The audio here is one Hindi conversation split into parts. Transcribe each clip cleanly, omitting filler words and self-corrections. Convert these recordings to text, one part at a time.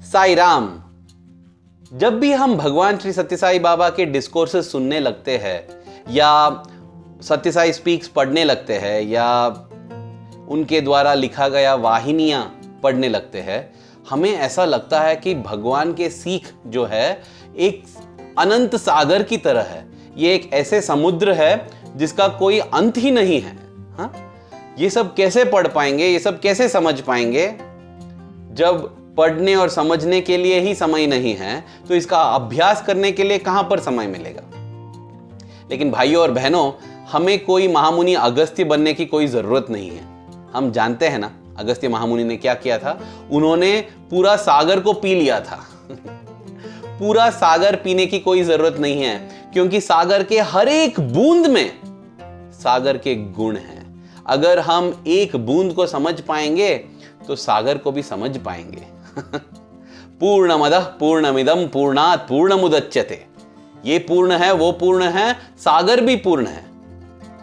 साई राम। जब भी हम भगवान श्री सत्य साई बाबा के डिस्कोर्सेस सुनने लगते हैं या सत्य साई स्पीक्स पढ़ने लगते हैं या उनके द्वारा लिखा गया वाहिनियां पढ़ने लगते हैं, हमें ऐसा लगता है कि भगवान के सीख जो है एक अनंत सागर की तरह है। ये एक ऐसे समुद्र है जिसका कोई अंत ही नहीं है। हाँ? ये सब कैसे पढ़ पाएंगे, ये सब कैसे समझ पाएंगे जब पढ़ने और समझने के लिए ही समय नहीं है, तो इसका अभ्यास करने के लिए कहां पर समय मिलेगा। लेकिन भाइयों और बहनों, हमें कोई महामुनि अगस्त्य बनने की कोई जरूरत नहीं है। हम जानते हैं ना अगस्त्य महामुनि ने क्या किया था। उन्होंने पूरा सागर को पी लिया था। पूरा सागर पीने की कोई जरूरत नहीं है, क्योंकि सागर के हर एक बूंद में सागर के गुण हैं। अगर हम एक बूंद को समझ पाएंगे तो सागर को भी समझ पाएंगे। पूर्णमदः पूर्णमिदं पूर्णात् पूर्णमुदच्यते। ये पूर्ण है, वो पूर्ण है, सागर भी पूर्ण है,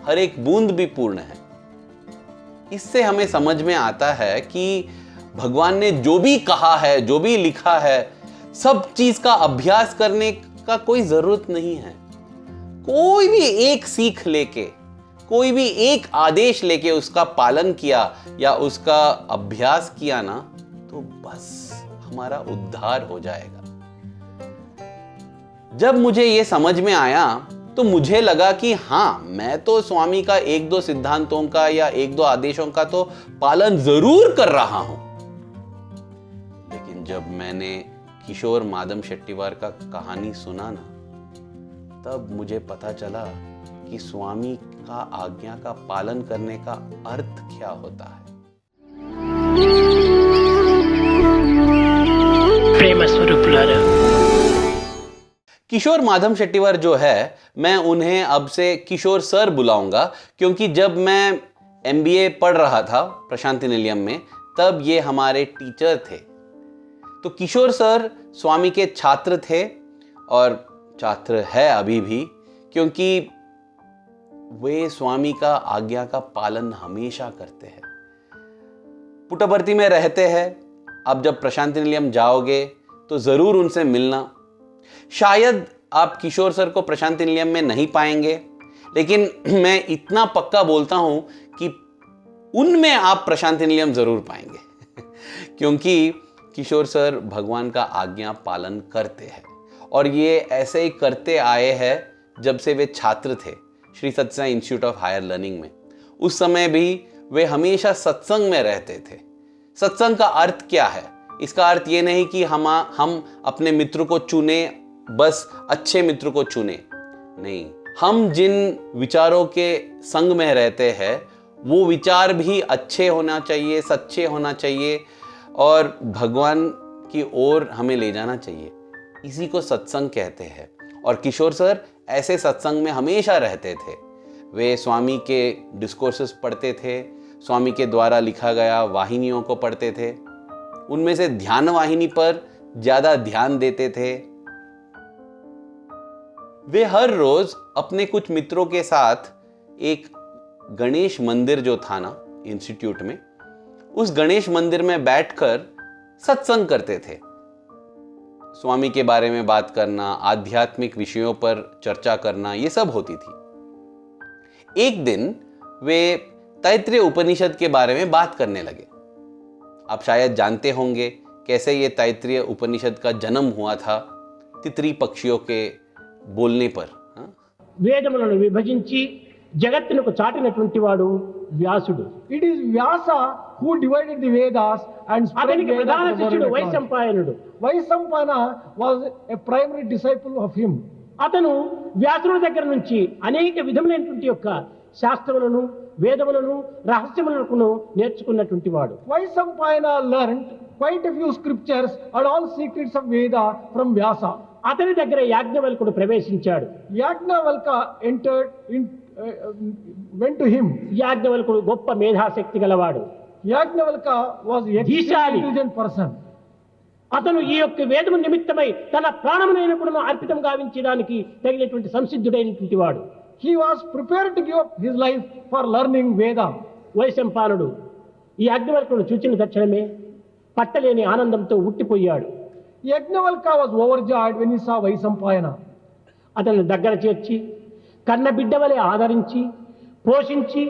हर एक बूंद भी पूर्ण है। इससे हमें समझ में आता है कि भगवान ने जो भी कहा है, जो भी लिखा है, सब चीज का अभ्यास करने का कोई जरूरत नहीं है। कोई भी एक सीख लेके, कोई भी एक आदेश लेके उसका पालन किया या उसका अभ्यास किया ना, तो बस हमारा उद्धार हो जाएगा। जब मुझे यह समझ में आया तो मुझे लगा कि हाँ, मैं तो स्वामी का एक दो सिद्धांतों का या एक दो आदेशों का तो पालन जरूर कर रहा हूं। लेकिन जब मैंने किशोर माधव शेट्टीवार का कहानी सुना ना, तब मुझे पता चला कि स्वामी का आज्ञा का पालन करने का अर्थ क्या होता है। प्रेम स्वरूपुलारा, किशोर माधव शेट्टीवार जो है, मैं उन्हें अब से किशोर सर बुलाऊंगा, क्योंकि जब मैं MBA पढ़ रहा था प्रशांति निलयम में, तब ये हमारे टीचर थे। तो किशोर सर स्वामी के छात्र थे और छात्र है अभी भी, क्योंकि वे स्वामी का आज्ञा का पालन हमेशा करते हैं। पुट्टपर्ती में रहते हैं। अब जब प्रशांति निलयम जाओगे तो जरूर उनसे मिलना। शायद आप किशोर सर को प्रशांति निलयम में नहीं पाएंगे, लेकिन मैं इतना पक्का बोलता हूं कि उनमें आप प्रशांति निलयम जरूर पाएंगे। क्योंकि किशोर सर भगवान का आज्ञा पालन करते हैं और ये ऐसे ही करते आए हैं जब से वे छात्र थे Shri Sathya Sai Institute of Higher Learning में। उस समय भी वे हमेशा सत्संग में रहते थे। सत्संग का अर्थ क्या है? इसका अर्थ ये नहीं कि हम अपने मित्र को चुने, बस अच्छे मित्र को चुने। नहीं, हम जिन विचारों के संग में रहते हैं वो विचार भी अच्छे होना चाहिए, सच्चे होना चाहिए और भगवान की ओर हमें ले जाना चाहिए। इसी को सत्संग कहते हैं। और किशोर सर ऐसे सत्संग में हमेशा रहते थे। वे स्वामी के डिस्कोर्सेस पढ़ते थे, स्वामी के द्वारा लिखा गया वाहिनियों को पढ़ते थे। उनमें से ध्यान वाहिनी पर ज्यादा ध्यान देते थे। वे हर रोज अपने कुछ मित्रों के साथ एक गणेश मंदिर जो था ना इंस्टीट्यूट में, उस गणेश मंदिर में बैठकर सत्संग करते थे। स्वामी के बारे में बात करना, आध्यात्मिक विषयों पर चर्चा करना, ये सब होती थी। एक दिन वे तैत्तिरीय उपनिषद के बारे में बात करने लगे। आप शायद जानते होंगे कैसे ये तैत्तिरीय उपनिषद का जन्म हुआ था, तितरी पक्षियों के बोलने पर। వేదములను విభజించి జగత్తునకు చాటినటువంటి వాడు వ్యాసుడు. It is Vyasa who divided the Vedas and spread అతనికి Vedas ప్రధాన about శిష్యుడు it. వైశంపాయనుడు. Vaisampana was a primary disciple of him. అతను వ్యాసుడి దగ్గర నుంచి అనేక విధములైనటువంటి యొక్క శాస్త్రములను, వేదములను, రహస్యములను నేర్చుకున్నటువంటి వాడు. Vaisampayana learned quite a few scriptures and all secrets of Veda from Vyasa. అతని దగ్గర యాజ్ఞవల్కుడు ప్రవేశించాడు. Yajnavalka went to him. యాజ్ఞవల్కుడు గొప్ప మేధాశక్తి గలవాడు. Yajnavalka was an Dhishali. intelligent person. అతను ఈ యొక్క వేదము నిమిత్తమై తన ప్రాణమునైన కూడా అర్పితం గావించడానికి తగినటువంటి సంసిద్ధుడైనటువంటి వాడు. He was prepared to give up his life for learning Veda. వైశంపాయనుడు ఈ యాజ్ఞవల్కుడు చూచిన తక్షణమే పట్టలేని ఆనందంతో ఉట్టిపోయాడు. Yajnavalkya was overjoyed when he saw Vaisampayana. అతన్ని దగ్గర చేర్చి కన్న బిడ్డ వలె ఆదరించి పోషించి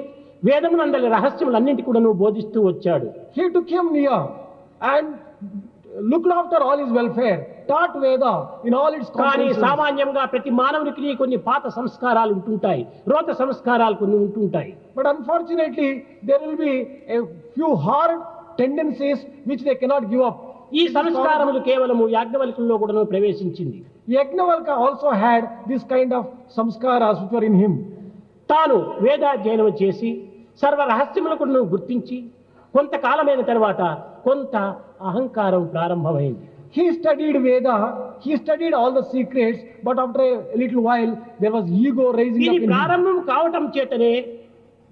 వేదమునందలి రహస్యములన్నింటి కూడా నువ్వు బోధిస్తూ వచ్చాడు. He took him near and looked after all his welfare, taught Veda in all its కానీ comprehensions. సామాన్యంగా ప్రతి మానవునికి కొన్ని పాత సంస్కారాలు ఉంటుంటాయి, రోత సంస్కారాలు కొన్ని ఉంటుంటాయి. But unfortunately, there will be a few hard tendencies which they cannot give up. ఈ సంస్కారములు కేవలము యాజ్ఞవల్కుల్లో కూడా ప్రవేశించింది. Yajnavalkya also had this kind of samskaras which were in him. తాను వేదాధ్యయనం చేసి సర్వ రహస్యములకు గుర్తించి కొంతకాలమైన తర్వాత కొంత అహంకారం ప్రారంభమైంది. He studied Veda, he studied all the secrets, but after a little while there was ego rising ఇది up in him. ప్రారంభం కావటం చేతనే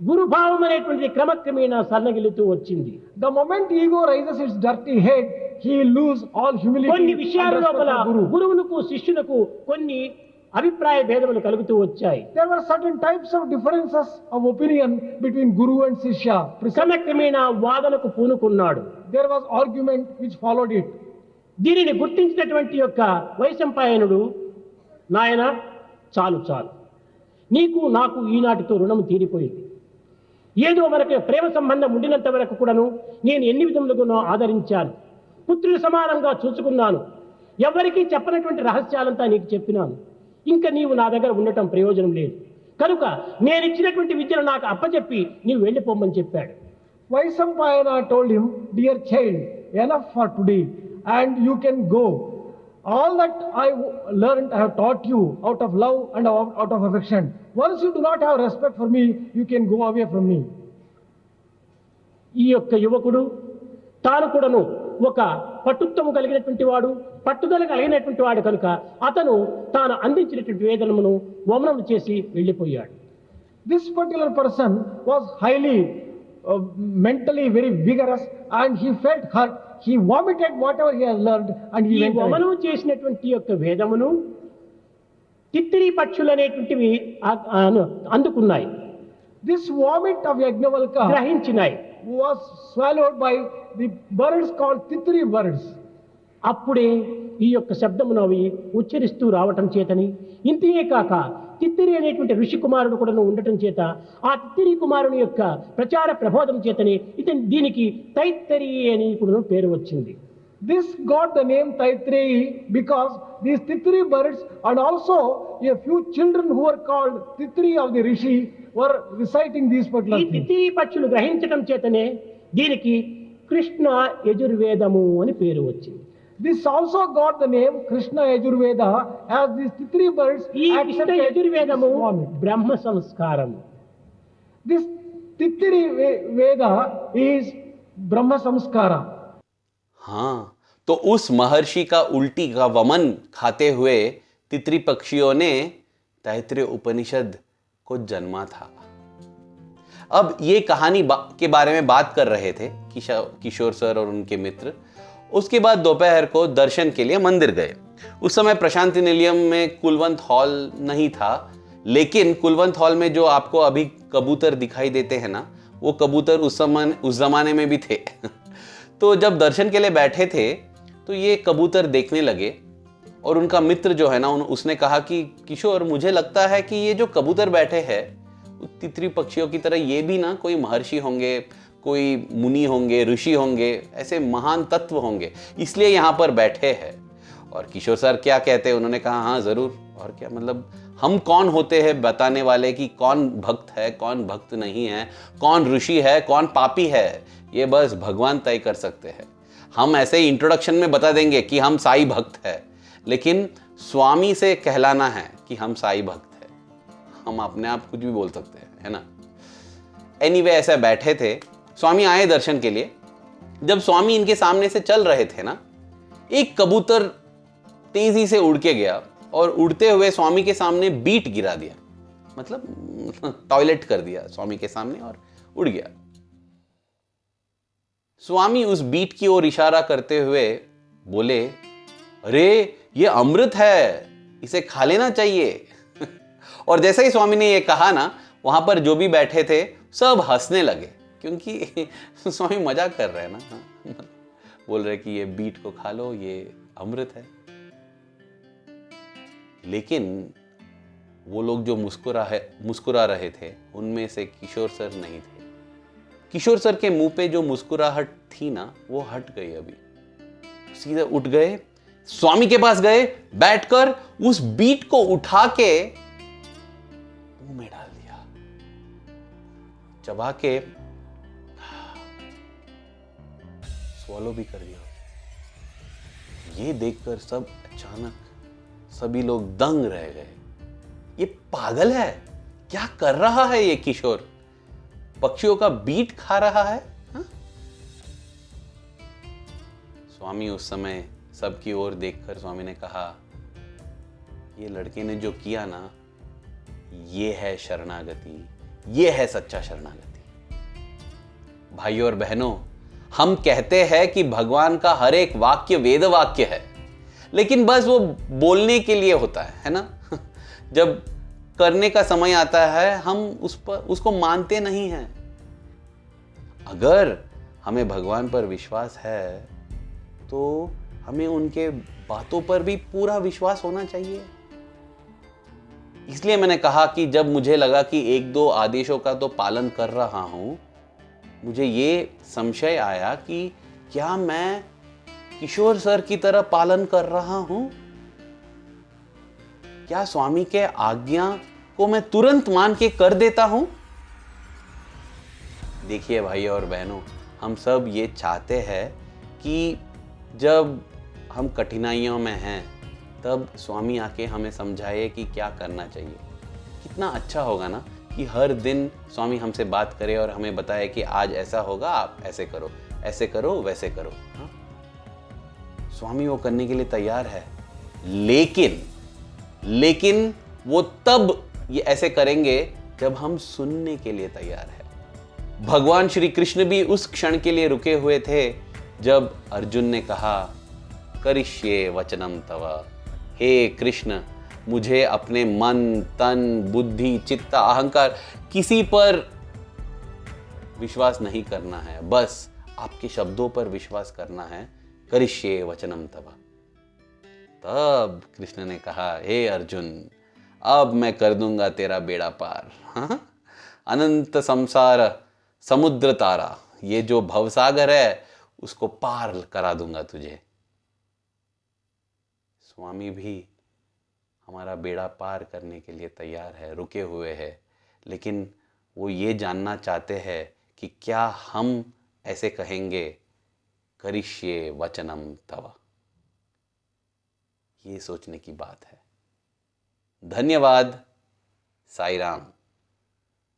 గురుభావం అనేటువంటి క్రమక్రమేణా సన్నగిలుతూ వచ్చింది. The moment ego raises its dirty head, he will lose all humility కొన్ని and విషయాల respect లోపల for Guru. గురువులకు శిష్యులకు కొన్ని అభిప్రాయ భేదములు కలుగుతూ వచ్చాయి. There were certain types of differences of opinion between Guru and Sishya. క్రమక్రమేణా వాదనకు పూనుకున్నాడు. There was argument which followed it. దీనిని గుర్తించినటువంటి యొక్క వైశంపాయనుడు, నాయన చాలు చాలు, నీకు నాకు ఈనాటితో రుణము తీరిపోయింది. ఏదో మనకు ప్రేమ సంబంధం ఉండినంత వరకు కూడాను నేను ఎన్ని విధములుగానో ఆదరించాను, పుత్రుని సమానంగా చూసుకున్నాను, ఎవరికీ చెప్పనటువంటి రహస్యాలంతా నీకు చెప్పినాను. ఇంకా నీవు నా దగ్గర ఉండటం ప్రయోజనం లేదు కనుక నేను ఇచ్చినటువంటి విద్యను నాకు అప్పచెప్పి నీవు వెళ్ళిపోమని చెప్పాడు. Vaisampayana told him, "Dear child, enough for today, and you can go. All that I learned, I have taught you out of love and out of affection. Once you do not have respect for me, you can go away from me." ఈ యొక్క యువకుడు తాను కూడాను ఒక పట్టుత్వము కలిగినటువంటి వాడు, పట్టుదల కలిగినటువంటి వాడు కనుక అతను తాను అందించినటువంటి వేదనమును వమనం చేసి వెళ్ళిపోయాడు. This particular person was highly mentally very vigorous, and he felt hurt. He vomited whatever he has learned and ఈ he went away. వమనం చేసినటువంటి యొక్క వేదమును తిత్తిరి పక్షులు అనేటువంటివి అందుకున్నాయి, This vomit of Yajnavalkya గ్రహించినాయి. was swallowed by the birds called Titri birds. అప్పుడే ఈ యొక్క శబ్దమును అవి ఉచ్చరిస్తూ రావటం చేతని, ఇంతే కాక తిత్తిరి అనేటువంటి ఋషి కుమారుడు కూడా ఉండటం చేత ఆ తిత్తిరి కుమారుని యొక్క ప్రచార ప్రబోధం చేతని దీనికి తైత్తరి అని కూడా పేరు వచ్చింది. This got the name Taitreyi because these Titri birds and also a few children who were called Titri of the Rishi were reciting these ఈ particular things. తిత్తిరి పక్షులు గ్రహించటం చేతనే దీనికి కృష్ణ యజుర్వేదము అని పేరు వచ్చింది. This also got the name Krishna Yajurveda as these Titri birds ఈ కృష్ణ accepted యజుర్వేదము this vomit. బ్రహ్మ సంస్కారము. This Titri Veda is Brahma Samskara. हाँ, तो उस महर्षि का उल्टी का वमन खाते हुए तितरी पक्षियों ने तैत्तिरीय उपनिषद को जन्मा था. अब ये कहानी के बारे में बात कर रहे थे किशोर सर और उनके मित्र. उसके बाद दोपहर को दर्शन के लिए मंदिर गए. उस समय प्रशांति निलयम में कुलवंत हॉल नहीं था, लेकिन कुलवंत हॉल में जो आपको अभी कबूतर दिखाई देते हैं ना, वो कबूतर उस जमाने में भी थे. तो जब दर्शन के लिए बैठे थे तो ये कबूतर देखने लगे और उनका मित्र जो है ना उसने कहा कि किशोर, मुझे लगता है कि ये जो कबूतर बैठे हैं तितरी पक्षियों की तरह ये भी ना कोई महर्षि होंगे, कोई मुनि होंगे, ऋषि होंगे, ऐसे महान तत्व होंगे, इसलिए यहाँ पर बैठे हैं. और किशोर सर क्या कहते हैं, उन्होंने कहा हाँ ज़रूर, और क्या मतलब हम कौन होते हैं बताने वाले कि कौन भक्त है कौन भक्त नहीं है, कौन ऋषि है कौन पापी है, ये बस भगवान तय कर सकते हैं. हम ऐसे ही इंट्रोडक्शन में बता देंगे कि हम साई भक्त है, लेकिन स्वामी से कहलाना है कि हम साई भक्त है. हम अपने आप कुछ भी बोल सकते हैं, है ना. एनीवे ऐसे बैठे थे, स्वामी आए दर्शन के लिए. जब स्वामी इनके सामने से चल रहे थे ना, एक कबूतर तेजी से उड़ के गया और उड़ते हुए स्वामी के सामने बीट गिरा दिया, मतलब टॉयलेट कर दिया स्वामी के सामने और उड़ गया. स्वामी उस बीट की ओर इशारा करते हुए बोले, अरे ये अमृत है, इसे खा लेना चाहिए. और जैसे ही स्वामी ने ये कहा ना, वहां पर जो भी बैठे थे सब हंसने लगे, क्योंकि स्वामी मजाक कर रहे हैं ना. बोल रहे कि ये बीट को खा लो, ये अमृत है। लेकिन वो लोग जो मुस्कुरा रहे थे उनमें से किशोर सर नहीं थे। किशोर सर के मुंह पे जो मुस्कुराहट थी ना वो हट गई। अभी सीधे उठ गए, स्वामी के पास गए, बैठकर उस बीट को उठा के मुंह में डाल दिया, चबा के स्वॉलो भी कर दिया। ये देखकर सब अचानक सभी लोग दंग रह गए। ये पागल है, क्या कर रहा है ये किशोर? पक्षियों का बीट खा रहा है हा? स्वामी उस समय सबकी ओर देखकर स्वामी ने कहा, ये लड़के ने जो किया ना, ये है शरणागति, ये है सच्चा शरणागति। भाइयों और बहनों, हम कहते हैं कि भगवान का हर एक वाक्य वेद वाक्य है, लेकिन बस वो बोलने के लिए होता है ना। जब करने का समय आता है हम उसको मानते नहीं हैं। अगर हमें भगवान पर विश्वास है तो हमें उनके बातों पर भी पूरा विश्वास होना चाहिए। इसलिए मैंने कहा कि जब मुझे लगा कि एक दो आदेशों का तो पालन कर रहा हूं, मुझे ये संशय आया कि क्या मैं किशोर सर की तरह पालन कर रहा हूं? क्या स्वामी के आज्ञा को मैं तुरंत मान के कर देता हूं? देखिए भाइयों और बहनों, हम सब ये चाहते हैं कि जब हम कठिनाइयों में हैं तब स्वामी आके हमें समझाए कि क्या करना चाहिए। कितना अच्छा होगा ना कि हर दिन स्वामी हमसे बात करे और हमें बताए कि आज ऐसा होगा, आप ऐसे करो, वैसे करो। हाँ? स्वामी वो करने के लिए तैयार है, लेकिन वो तब ये ऐसे करेंगे जब हम सुनने के लिए तैयार है। भगवान श्री कृष्ण भी उस क्षण के लिए रुके हुए थे जब अर्जुन ने कहा, करिष्ये वचनम तव। हे कृष्ण, मुझे अपने मन, तन, बुद्धि, चित्त, अहंकार किसी पर विश्वास नहीं करना है, बस आपके शब्दों पर विश्वास करना है। करिष्ये वचनम तव। तब कृष्ण ने कहा, हे अर्जुन, अब मैं कर दूंगा तेरा बेड़ा पार। हाँ? अनंत संसार समुद्र तारा, ये जो भवसागर है उसको पार करा दूंगा तुझे। स्वामी भी हमारा बेड़ा पार करने के लिए तैयार है, रुके हुए हैं, लेकिन वो ये जानना चाहते हैं कि क्या हम ऐसे कहेंगे, करिष्ये वचनम तव। ये सोचने की बात है। धन्यवाद। साई राम।